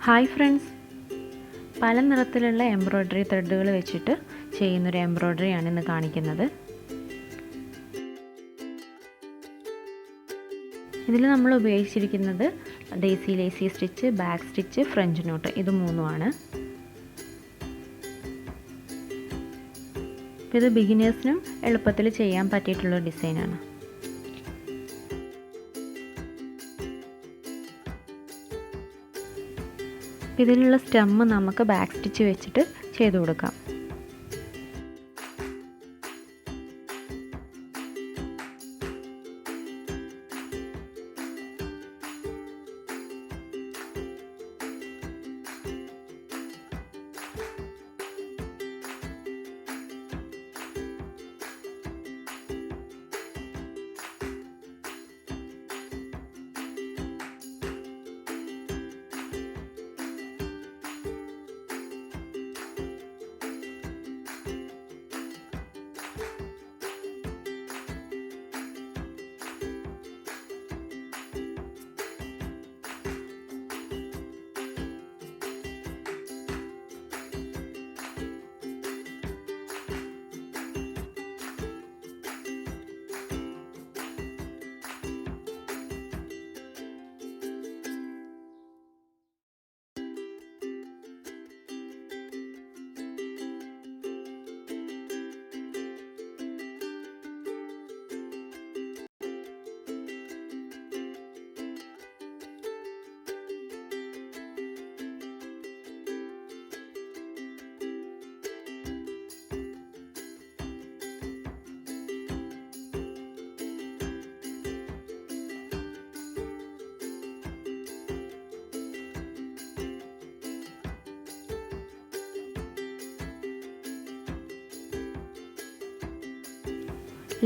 Hi friends, പല നിറത്തിലുള്ള embroidery ത്രെഡുകൾ വെച്ചിട്ട് ചെയ്യുന്നൊരു എംബ്രോയ്ഡറിയാണ് ഇന്ന് കാണിക്കുന്നത്. ഇതിൽ നമ്മൾ ഉപയോഗിച്ചിരിക്കുന്നത് Daisy lazy stitch, back stitch, French not, ഇത് മൂന്നുമാണ്. ഇത് ബിഗിനേഴ്സിനും എളുപ്പത്തിൽ ചെയ്യാൻ പറ്റിയിട്ടുള്ള ഡിസൈനാണ്. ഇതിലുള്ള സ്റ്റെമ്മ് നമുക്ക് ബാക്ക് സ്റ്റിച്ച് വെച്ചിട്ട് ചെയ്തു കൊടുക്കാം.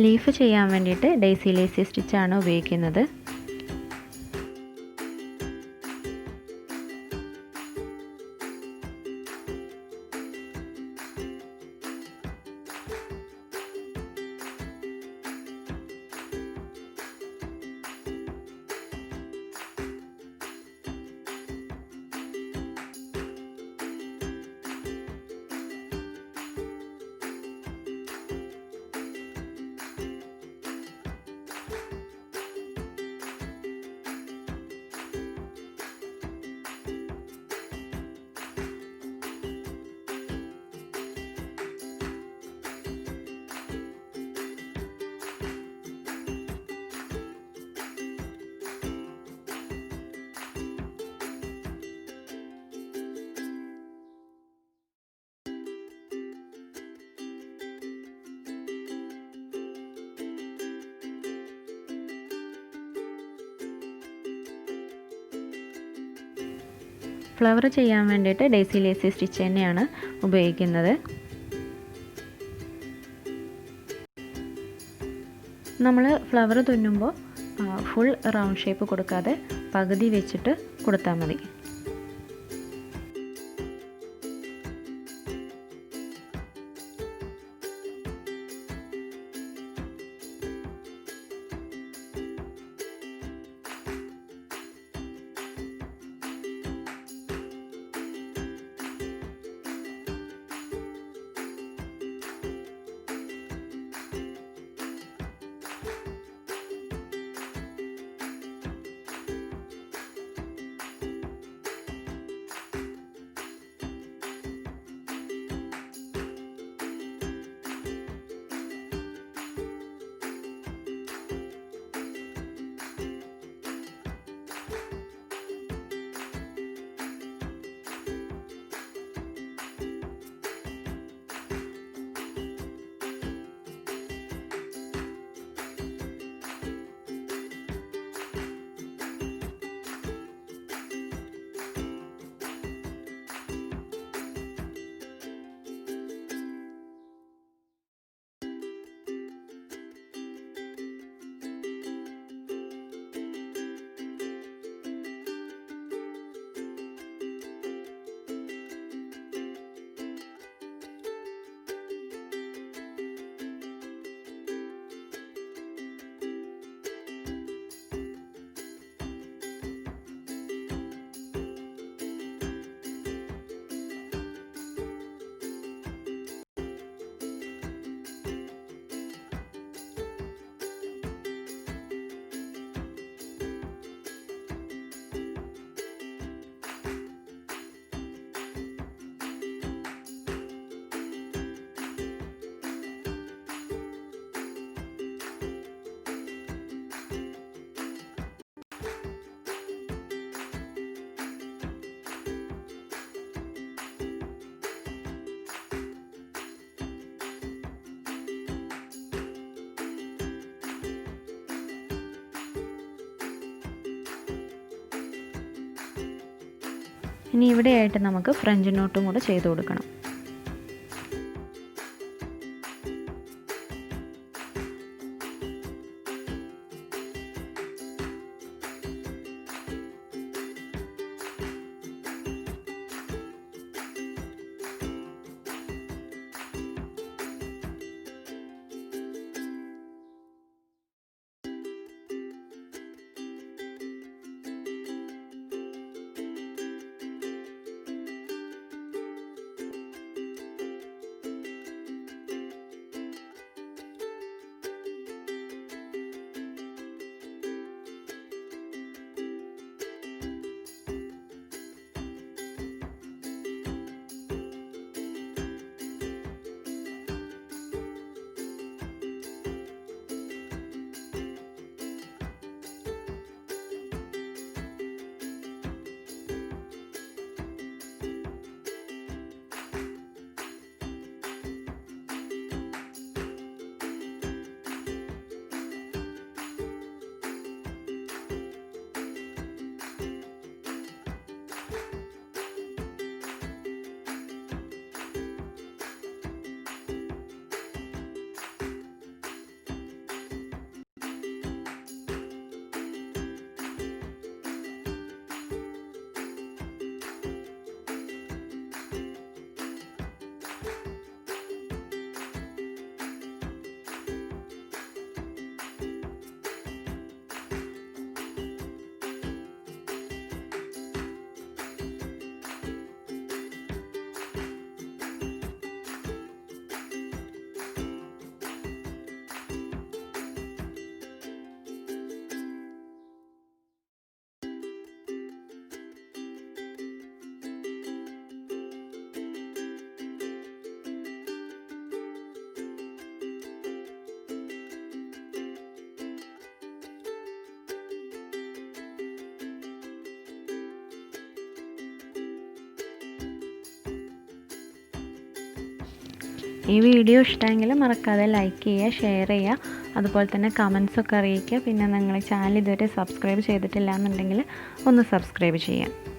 ലീഫ് ചെയ്യാൻ വേണ്ടിയിട്ട് ഡെയ്സി ലേസി സ്റ്റിച്ചാണ് ഉപയോഗിക്കുന്നത്. ഫ്ലവർ ചെയ്യാൻ വേണ്ടിയിട്ട് ഡെയ്സി ലേസി സ്റ്റിച്ച് തന്നെയാണ് ഉപയോഗിക്കുന്നത്. നമ്മൾ ഫ്ലവർ തുന്നുമ്പോൾ ഫുൾ റൗണ്ട് ഷേപ്പ് കൊടുക്കാതെ പകുതി വെച്ചിട്ട് കൊടുത്താൽ മതി. ഇനി ഇവിടെയായിട്ട് നമുക്ക് ഫ്രഞ്ച് നോട്ടും കൂടെ ചെയ്ത് കൊടുക്കണം. ഈ വീഡിയോ ഇഷ്ടമെങ്കിൽ മറക്കാതെ ലൈക്ക് ചെയ്യുക, ഷെയർ ചെയ്യുക, അതുപോലെ തന്നെ കമൻസൊക്കെ അറിയിക്കുക. പിന്നെ നിങ്ങൾ ചാനൽ ഇതുവരെ സബ്സ്ക്രൈബ് ചെയ്തിട്ടില്ല എന്നുണ്ടെങ്കിൽ ഒന്ന് സബ്സ്ക്രൈബ് ചെയ്യുക.